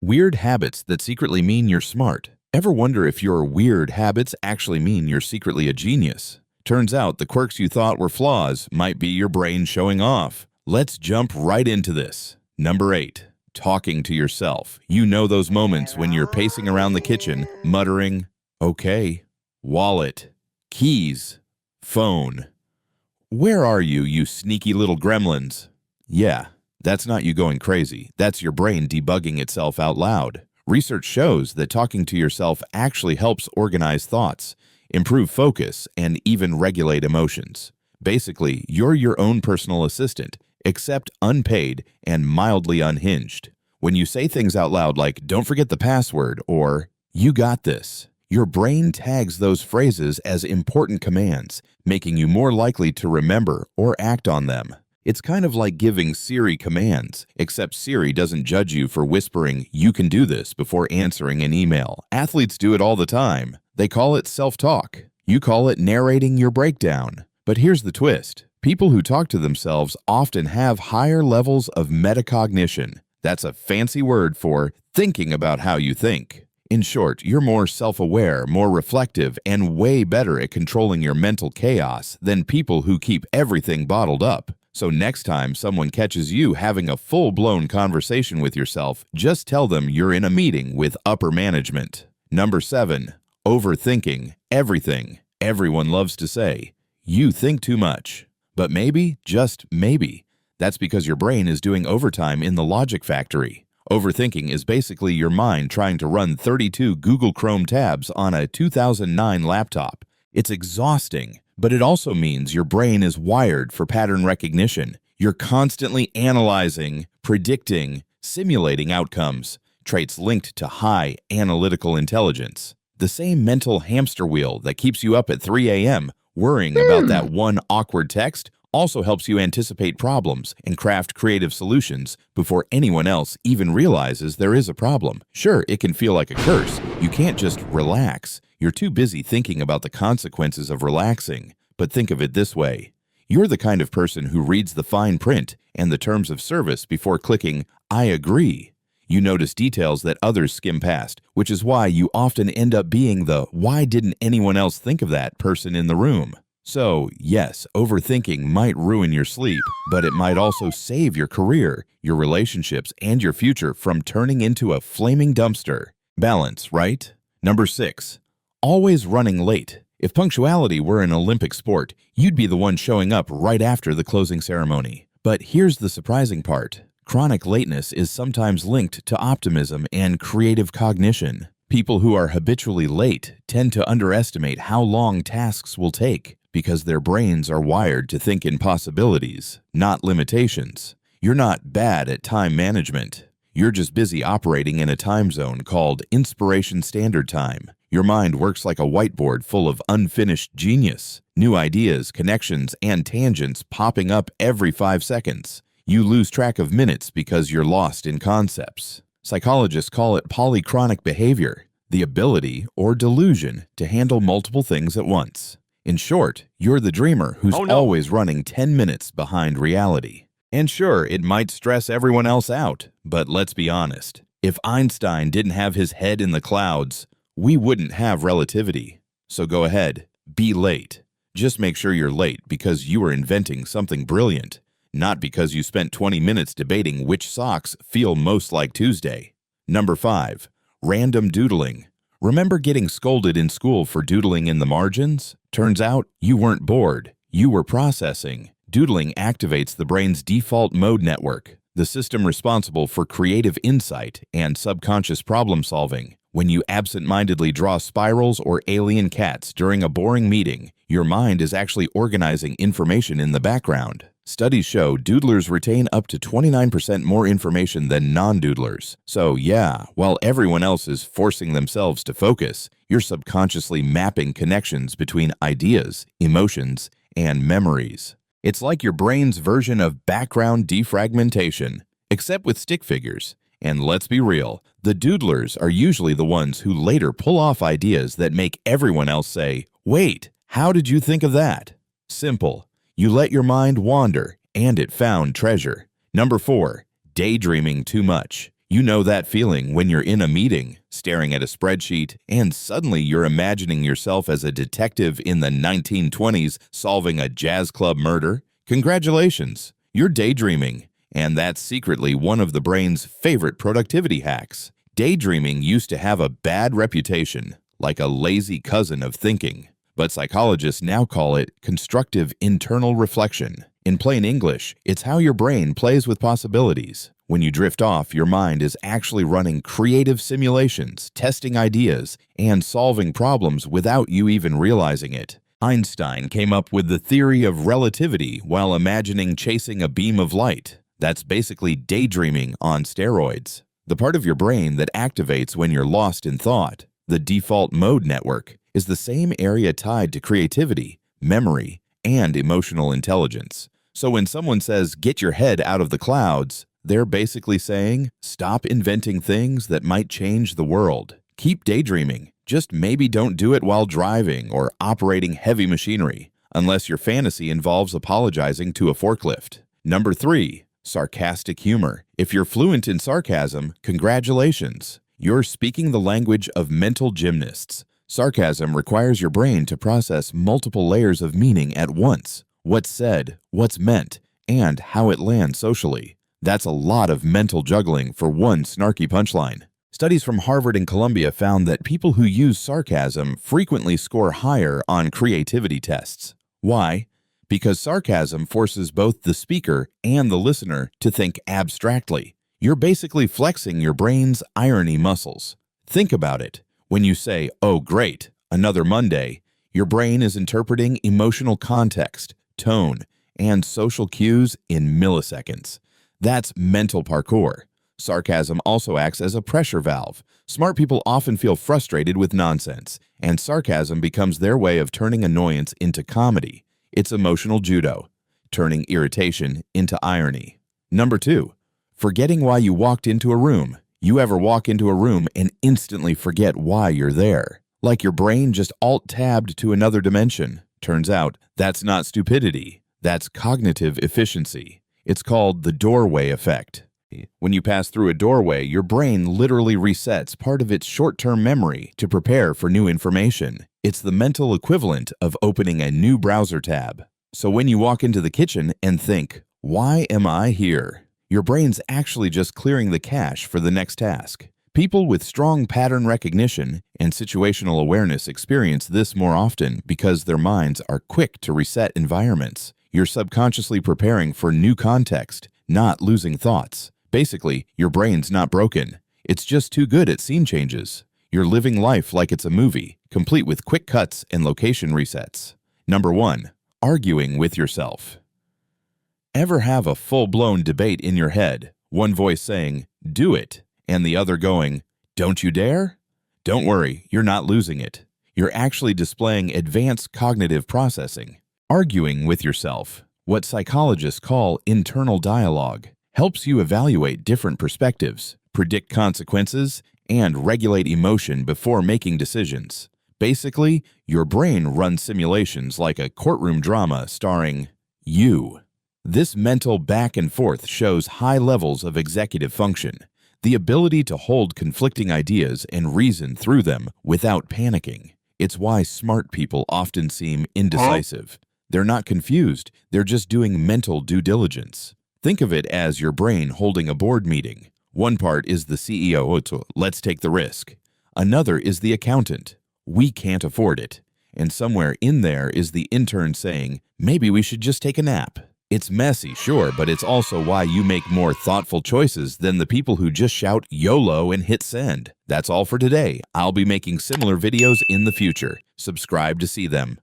Weird habits that secretly mean you're smart. Ever wonder if your weird habits actually mean you're secretly a genius? Turns out the quirks you thought were flaws might be your brain showing off. Let's jump right into this. Number 8. Talking to yourself. You know those moments when you're pacing around the kitchen, muttering, "Okay, wallet, keys, phone. Where are you, you sneaky little gremlins?" Yeah. That's not you going crazy. That's your brain debugging itself out loud. Research shows that talking to yourself actually helps organize thoughts, improve focus, and even regulate emotions. Basically, you're your own personal assistant, except unpaid and mildly unhinged. When you say things out loud like, "Don't forget the password," or "You got this," your brain tags those phrases as important commands, making you more likely to remember or act on them. It's kind of like giving Siri commands, except Siri doesn't judge you for whispering, "You can do this," before answering an email. Athletes do it all the time. They call it self-talk. You call it narrating your breakdown. But here's the twist. People who talk to themselves often have higher levels of metacognition. That's a fancy word for thinking about how you think. In short, you're more self-aware, more reflective, and way better at controlling your mental chaos than people who keep everything bottled up. So next time someone catches you having a full-blown conversation with yourself, just tell them you're in a meeting with upper management. Number 7. Overthinking everything. Everyone loves to say, "You think too much." But maybe, just maybe, that's because your brain is doing overtime in the logic factory. Overthinking is basically your mind trying to run 32 Google Chrome tabs on a 2009 laptop. It's exhausting. But it also means your brain is wired for pattern recognition. You're constantly analyzing, predicting, simulating outcomes, traits linked to high analytical intelligence. The same mental hamster wheel that keeps you up at 3 a.m. worrying about that one awkward text also helps you anticipate problems and craft creative solutions before anyone else even realizes there is a problem. Sure, it can feel like a curse. You can't just relax. You're too busy thinking about the consequences of relaxing. But think of it this way. You're the kind of person who reads the fine print and the terms of service before clicking, "I agree." You notice details that others skim past, which is why you often end up being the "why didn't anyone else think of that" person in the room. So, yes, overthinking might ruin your sleep, but it might also save your career, your relationships, and your future from turning into a flaming dumpster. Balance, right? Number 6. Always running late. If punctuality were an Olympic sport, you'd be the one showing up right after the closing ceremony. But here's the surprising part. Chronic lateness is sometimes linked to optimism and creative cognition. People who are habitually late tend to underestimate how long tasks will take because their brains are wired to think in possibilities, not limitations. You're not bad at time management. You're just busy operating in a time zone called Inspiration Standard Time. Your mind works like a whiteboard full of unfinished genius, new ideas, connections, and tangents popping up every 5 seconds. You lose track of minutes because you're lost in concepts. Psychologists call it polychronic behavior, the ability or delusion to handle multiple things at once. In short, you're the dreamer who's always running 10 minutes behind reality. And sure, it might stress everyone else out, but let's be honest. If Einstein didn't have his head in the clouds, we wouldn't have relativity. So go ahead, be late. Just make sure you're late because you are inventing something brilliant, not because you spent 20 minutes debating which socks feel most like Tuesday. Number 5. Random doodling. Remember getting scolded in school for doodling in the margins? Turns out you weren't bored. You were processing. Doodling activates the brain's default mode network, the system responsible for creative insight and subconscious problem solving. When you absent-mindedly draw spirals or alien cats during a boring meeting, your mind is actually organizing information in the background. Studies show doodlers retain up to 29% more information than non-doodlers. So yeah, while everyone else is forcing themselves to focus, you're subconsciously mapping connections between ideas, emotions, and memories. It's like your brain's version of background defragmentation, except with stick figures. And let's be real, the doodlers are usually the ones who later pull off ideas that make everyone else say, "Wait, how did you think of that?" Simple. You let your mind wander, and it found treasure. Number 4. Daydreaming too much. You know that feeling when you're in a meeting, staring at a spreadsheet, and suddenly you're imagining yourself as a detective in the 1920s solving a jazz club murder? Congratulations, you're daydreaming, and that's secretly one of the brain's favorite productivity hacks. Daydreaming used to have a bad reputation, like a lazy cousin of thinking, but psychologists now call it constructive internal reflection. In plain English, it's how your brain plays with possibilities. When you drift off, your mind is actually running creative simulations, testing ideas, and solving problems without you even realizing it. Einstein came up with the theory of relativity while imagining chasing a beam of light. That's basically daydreaming on steroids. The part of your brain that activates when you're lost in thought, the default mode network, is the same area tied to creativity, memory, and emotional intelligence. So when someone says, "Get your head out of the clouds," they're basically saying, stop inventing things that might change the world. Keep daydreaming. Just maybe don't do it while driving or operating heavy machinery, unless your fantasy involves apologizing to a forklift. Number 3. Sarcastic humor. If you're fluent in sarcasm, congratulations. You're speaking the language of mental gymnasts. Sarcasm requires your brain to process multiple layers of meaning at once. What's said, what's meant, and how it lands socially. That's a lot of mental juggling for one snarky punchline. Studies from Harvard and Columbia found that people who use sarcasm frequently score higher on creativity tests. Why? Because sarcasm forces both the speaker and the listener to think abstractly. You're basically flexing your brain's irony muscles. Think about it. When you say, "Oh great, another Monday," your brain is interpreting emotional context, tone, and social cues in milliseconds. That's mental parkour. Sarcasm also acts as a pressure valve. Smart people often feel frustrated with nonsense, and sarcasm becomes their way of turning annoyance into comedy. It's emotional judo, turning irritation into irony. Number 2. Forgetting why you walked into a room. You ever walk into a room and instantly forget why you're there? Like your brain just alt-tabbed to another dimension. Turns out, that's not stupidity. That's cognitive efficiency. It's called the doorway effect. When you pass through a doorway, your brain literally resets part of its short-term memory to prepare for new information. It's the mental equivalent of opening a new browser tab. So when you walk into the kitchen and think, "Why am I here?" your brain's actually just clearing the cache for the next task. People with strong pattern recognition and situational awareness experience this more often because their minds are quick to reset environments. You're subconsciously preparing for new context, not losing thoughts. Basically, your brain's not broken. It's just too good at scene changes. You're living life like it's a movie, complete with quick cuts and location resets. Number 1. Arguing with yourself. Ever have a full-blown debate in your head, one voice saying, "Do it," and the other going, "Don't you dare"? Don't worry, you're not losing it. You're actually displaying advanced cognitive processing. Arguing with yourself, what psychologists call internal dialogue, helps you evaluate different perspectives, predict consequences, and regulate emotion before making decisions. Basically, your brain runs simulations like a courtroom drama starring you. This mental back and forth shows high levels of executive function, the ability to hold conflicting ideas and reason through them without panicking. It's why smart people often seem indecisive. They're not confused, they're just doing mental due diligence. Think of it as your brain holding a board meeting. One part is the CEO, let's take the risk. Another is the accountant, we can't afford it. And somewhere in there is the intern saying, maybe we should just take a nap. It's messy, sure, but it's also why you make more thoughtful choices than the people who just shout YOLO and hit send. That's all for today. I'll be making similar videos in the future. Subscribe to see them.